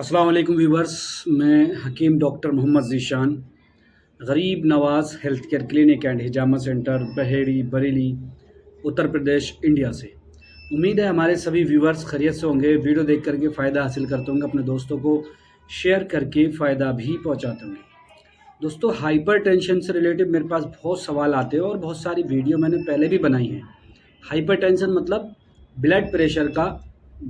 अस्सलाम वालेकुम व्यूवर्स। मैं हकीम doctor Mohammad Zeeshan, Garib Nawaz health care clinic and Hijama centre, Baheri, Bareilly, Uttar Pradesh, India से। उम्मीद है हमारे सभी व्यूवर्स खैरियत से होंगे। वीडियो देख करके फ़ायदा हासिल करते होंगे, अपने दोस्तों को शेयर करके फ़ायदा भी पहुंचाते होंगे। दोस्तों, हाइपर टेंशन से रिलेटेड मेरे पास बहुत सवाल आते हैं और बहुत सारी वीडियो मैंने पहले भी बनाई हैं। हाइपरटेंशन मतलब ब्लड प्रेशर का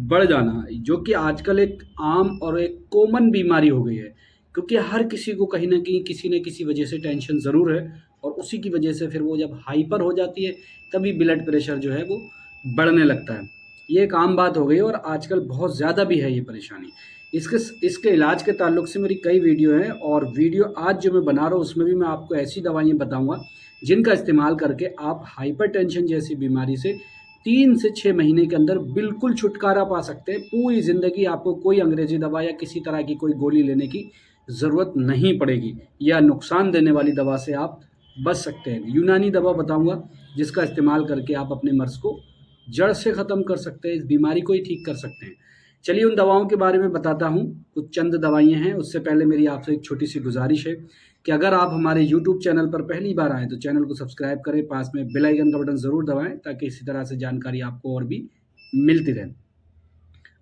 बढ़ जाना, जो कि आजकल एक आम और एक कॉमन बीमारी हो गई है, क्योंकि हर किसी को कहीं न कहीं किसी न किसी वजह से टेंशन ज़रूर है और उसी की वजह से फिर वो जब हाइपर हो जाती है, तभी ब्लड प्रेशर जो है वो बढ़ने लगता है। ये एक आम बात हो गई है और आजकल बहुत ज़्यादा भी है ये परेशानी। इसके इलाज के ताल्लुक से मेरी कई वीडियो हैं और वीडियो आज जो मैं बना रहा हूँ उसमें भी मैं आपको ऐसी दवाइयाँ बताऊँगा जिनका इस्तेमाल करके आप हाइपरटेंशन जैसी बीमारी से 3 से 6 महीने के अंदर बिल्कुल छुटकारा पा सकते हैं। पूरी ज़िंदगी आपको कोई अंग्रेज़ी दवा या किसी तरह की कोई गोली लेने की ज़रूरत नहीं पड़ेगी या नुकसान देने वाली दवा से आप बच सकते हैं। यूनानी दवा बताऊँगा जिसका इस्तेमाल करके आप अपने मर्ज़ को जड़ से ख़त्म कर सकते हैं, इस बीमारी को ही ठीक कर सकते हैं। चलिए उन दवाओं के बारे में बताता हूँ। कुछ चंद दवाइयाँ हैं, उससे पहले मेरी आपसे एक छोटी-सी गुज़ारिश है कि अगर आप हमारे यूट्यूब चैनल पर पहली बार आएँ तो चैनल को सब्सक्राइब करें, पास में बेल आइकन का बटन ज़रूर दबाएँ ताकि इसी तरह से जानकारी आपको और भी मिलती रहे।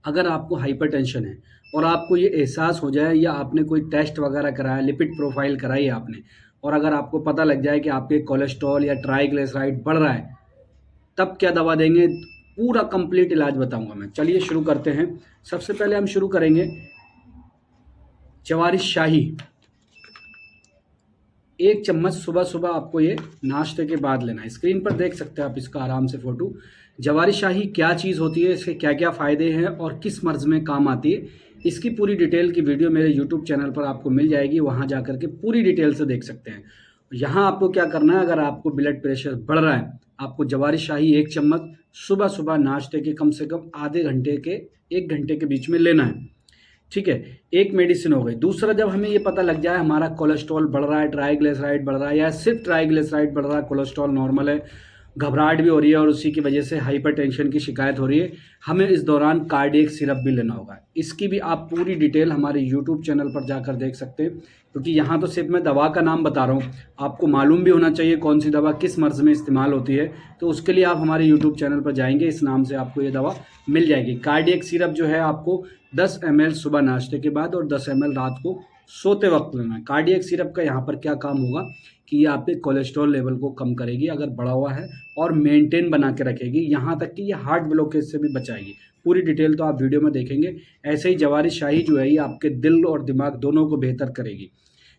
अगर आपको हाइपरटेंशन है और आपको ये एहसास हो जाए या आपने कोई टेस्ट वगैरह कराया, लिपिड प्रोफाइल कराई है आपने, और अगर आपको पता लग जाए कि आपके कोलेस्ट्रॉल या ट्राइग्लिसराइड बढ़ रहा है, तब क्या दवा देंगे? पूरा कंप्लीट इलाज बताऊँगा मैं। चलिए शुरू करते हैं। सबसे पहले हम शुरू करेंगे जवारिश शाही। 1 चम्मच सुबह-सुबह आपको ये नाश्ते के बाद लेना है। स्क्रीन पर देख सकते हैं आप इसका आराम से फ़ोटो। जवारिश शाही क्या चीज़ होती है, इसके क्या-क्या फ़ायदे हैं और किस मर्ज़ में काम आती है, इसकी पूरी डिटेल की वीडियो मेरे यूट्यूब चैनल पर आपको मिल जाएगी। वहाँ जा कर के पूरी डिटेल से देख सकते हैं। यहाँ आपको क्या करना है, अगर आपको ब्लड प्रेशर बढ़ रहा है, आपको जवारिश शाही 1 चम्मच सुबह-सुबह नाश्ते के कम से कम आधे घंटे के 1 घंटे के बीच में लेना है। ठीक है, एक मेडिसिन हो गई। दूसरा, जब हमें ये पता लग जाए हमारा कोलेस्ट्रॉल बढ़ रहा है, ट्राइग्लिसराइड बढ़ रहा है या सिर्फ ट्राइग्लिसराइड बढ़ रहा है, कोलेस्ट्रॉल नॉर्मल है, घबराहट भी हो रही है और उसी की वजह से हाइपरटेंशन की शिकायत हो रही है, हमें इस दौरान कार्डियक सिरप भी लेना होगा। इसकी भी आप पूरी डिटेल हमारे यूट्यूब चैनल पर जाकर देख सकते हैं, क्योंकि यहाँ तो सिर्फ मैं दवा का नाम बता रहा हूँ, आपको मालूम भी होना चाहिए कौन सी दवा किस मर्ज़ में इस्तेमाल होती है। तो उसके लिए आप हमारे यूट्यूब चैनल पर जाएंगे, इस नाम से आपको ये दवा मिल जाएगी। कार्डियक सिरप जो है आपको 10 ml सुबह नाश्ते के बाद और 10 ml रात को सोते वक्त लेना है। कार्डियक सिरप का यहाँ पर क्या काम होगा कि ये आपके कोलेस्ट्रॉल लेवल को कम करेगी अगर बढ़ा हुआ है, और मेंटेन बना के रखेगी, यहाँ तक कि ये हार्ट ब्लॉकेज से भी बचाएगी। पूरी डिटेल तो आप वीडियो में देखेंगे। ऐसे ही जवारिश शाही जो है ये आपके दिल और दिमाग दोनों को बेहतर करेगी,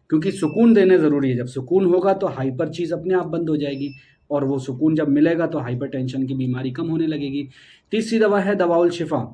क्योंकि सुकून देने ज़रूरी है। जब सुकून होगा तो हाइपर चीज़ अपने आप बंद हो जाएगी और वो सुकून जब मिलेगा तो हाइपरटेंशन की बीमारी कम होने लगेगी। तीसरी दवा है दवाउल शिफा।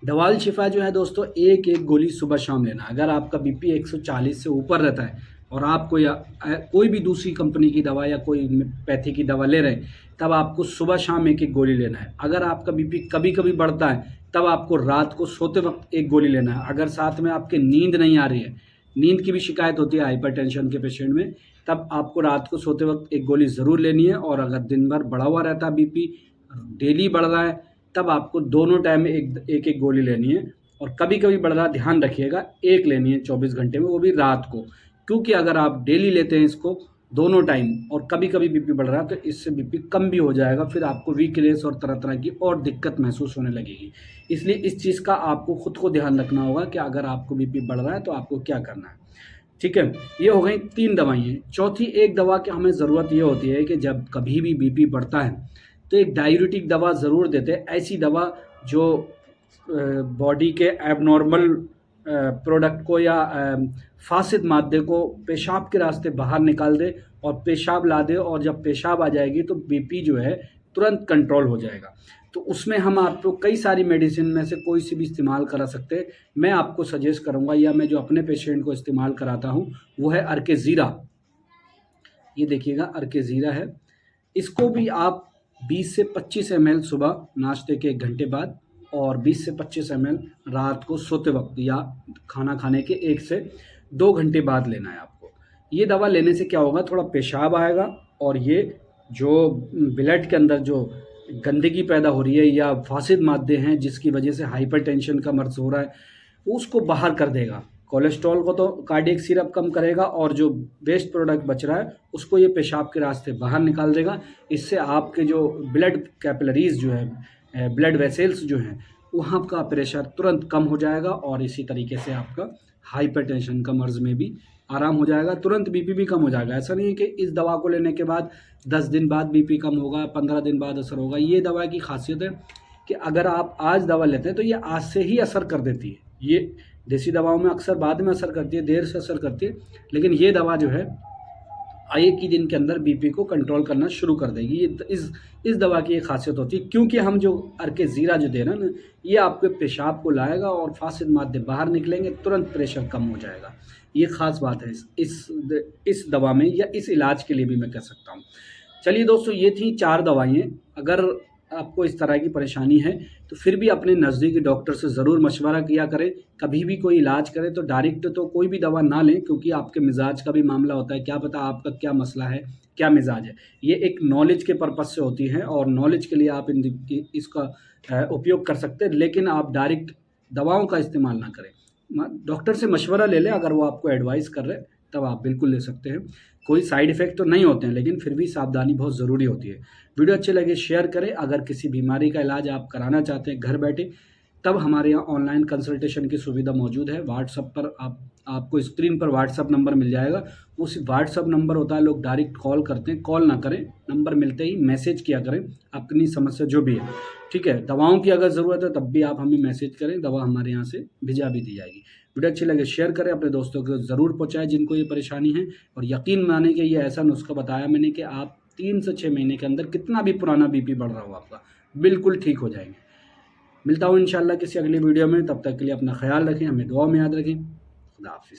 दवाउल शिफा जो है दोस्तों, एक गोली सुबह शाम लेना। अगर आपका बीपी 140 से ऊपर रहता है और आप कोई भी दूसरी कंपनी की दवा या कोई पैथी की दवा ले रहे हैं, तब आपको सुबह शाम एक गोली लेना है। अगर आपका बीपी कभी कभी बढ़ता है, तब आपको रात को सोते वक्त एक गोली लेना है। अगर साथ में आपके नींद नहीं आ रही है, नींद की भी शिकायत होती है हाइपरटेंशन के पेशेंट में, तब आपको रात को सोते वक्त एक गोली ज़रूर लेनी है। और अगर दिन भर बढ़ा हुआ रहता है बीपी, डेली बढ़ रहा है, तब आपको दोनों टाइम में एक गोली लेनी है। और कभी कभी बढ़ रहा, ध्यान रखिएगा, एक लेनी है 24 घंटे में, वो भी रात को। क्योंकि अगर आप डेली लेते हैं इसको दोनों टाइम और कभी कभी बीपी बढ़ रहा है, तो इससे बीपी कम भी हो जाएगा, फिर आपको वीकनेस और तरह तरह की और दिक्कत महसूस होने लगेगी। इसलिए इस चीज़ का आपको खुद को ध्यान रखना होगा कि अगर आपको बीपी बढ़ रहा है तो आपको क्या करना है। ठीक है, ये हो गई 3 दवाइयाँ। चौथी एक दवा की हमें ज़रूरत ये होती है कि जब कभी भी बीपी बढ़ता है तो एक डायूरेटिक दवा ज़रूर देते हैं। ऐसी दवा जो बॉडी के एबनॉर्मल प्रोडक्ट को या फासिद मादे को पेशाब के रास्ते बाहर निकाल दे और पेशाब ला दे, और जब पेशाब आ जाएगी तो बीपी जो है तुरंत कंट्रोल हो जाएगा। तो उसमें हम आपको कई सारी मेडिसिन में से कोई सी भी इस्तेमाल करा सकते हैं। मैं आपको सजेस्ट करूंगा, या मैं जो अपने पेशेंट को इस्तेमाल कराता हूं, वो है अर्केज़ीरा। ये देखिएगा, अर्केज़ीरा है। इसको भी आप 20 से 25 ml सुबह नाश्ते के 1 घंटे बाद और 20 से 25 ml रात को सोते वक्त या खाना खाने के 1 से 2 घंटे बाद लेना है आपको। ये दवा लेने से क्या होगा, थोड़ा पेशाब आएगा और ये जो ब्लड के अंदर जो गंदगी पैदा हो रही है या फासिद मादे हैं जिसकी वजह से हाइपरटेंशन का मर्ज़ हो रहा है, वो उसको बाहर कर देगा। कोलेस्ट्रॉल को तो कार्डियक सिरप कम करेगा और जो वेस्ट प्रोडक्ट बच रहा है उसको ये पेशाब के रास्ते बाहर निकाल देगा। इससे आपके जो ब्लड कैपिलरीज जो है, ब्लड वेसल्स जो हैं, वहाँ का प्रेशर तुरंत कम हो जाएगा और इसी तरीके से आपका हाइपरटेंशन का मर्ज़ में भी आराम हो जाएगा, तुरंत बीपी भी कम हो जाएगा। ऐसा नहीं है कि इस दवा को लेने के बाद 10 दिन बाद बीपी कम होगा, 15 दिन बाद असर होगा। ये दवा की खासियत है कि अगर आप आज दवा लेते हैं तो ये आज से ही असर कर देती है। ये देसी दवाओं में अक्सर बाद में असर करती है, देर से असर करती है, लेकिन ये दवा जो है एक ही दिन के अंदर बीपी को कंट्रोल करना शुरू कर देगी। ये इस दवा की एक खासियत होती है, क्योंकि हम जो अर्के ज़ीरा जो दे रहे हैं ना, ये आपके पेशाब को लाएगा और फासिद मादे बाहर निकलेंगे, तुरंत प्रेशर कम हो जाएगा। ये ख़ास बात है इस दवा में, या इस इलाज के लिए भी मैं कह सकता हूँ। चलिए दोस्तों, ये थी 4 दवाइयाँ। अगर आपको इस तरह की परेशानी है तो फिर भी अपने नज़दीकी डॉक्टर से ज़रूर मशवरा किया करें। कभी भी कोई इलाज करें तो डायरेक्ट तो कोई भी दवा ना लें, क्योंकि आपके मिजाज का भी मामला होता है। क्या पता आपका क्या मसला है, क्या मिजाज है। ये एक नॉलेज के पर्पज़ से होती है और नॉलेज के लिए आप इसका उपयोग कर सकते हैं, लेकिन आप डायरेक्ट दवाओं का इस्तेमाल ना करें। डॉक्टर से मशवरा ले लें, अगर वो आपको एडवाइस कर रहे हैं तब आप बिल्कुल ले सकते हैं। कोई साइड इफ़ेक्ट तो नहीं होते हैं, लेकिन फिर भी सावधानी बहुत ज़रूरी होती है। वीडियो अच्छे लगे शेयर करें। अगर किसी बीमारी का इलाज आप कराना चाहते हैं घर बैठे, तब हमारे यहाँ ऑनलाइन कंसल्टेशन की सुविधा मौजूद है। व्हाट्सएप पर आपको स्क्रीन पर व्हाट्सएप नंबर मिल जाएगा। उस व्हाट्सएप नंबर होता है, लोग डायरेक्ट कॉल करते हैं, कॉल ना करें, नंबर मिलते ही मैसेज किया करें अपनी समस्या जो भी है। ठीक है, दवाओं की अगर ज़रूरत है तब भी आप हमें मैसेज करें, दवा हमारे यहाँ से भिजा भी दी जाएगी। वीडियो अच्छी लगे शेयर करें, अपने दोस्तों को ज़रूर पहुँचाएं जिनको ये परेशानी है। और यकीन माने कि ये ऐसा नुस्खा बताया मैंने कि आप 3 से 6 महीने के अंदर कितना भी पुराना बीपी बढ़ रहा हो आपका, बिल्कुल ठीक हो जाएंगे। मिलता हूँ इंशाल्लाह किसी अगली वीडियो में, तब तक के लिए अपना ख्याल रखें, हमें दुआ में याद रखें। खुदा हाफिज़।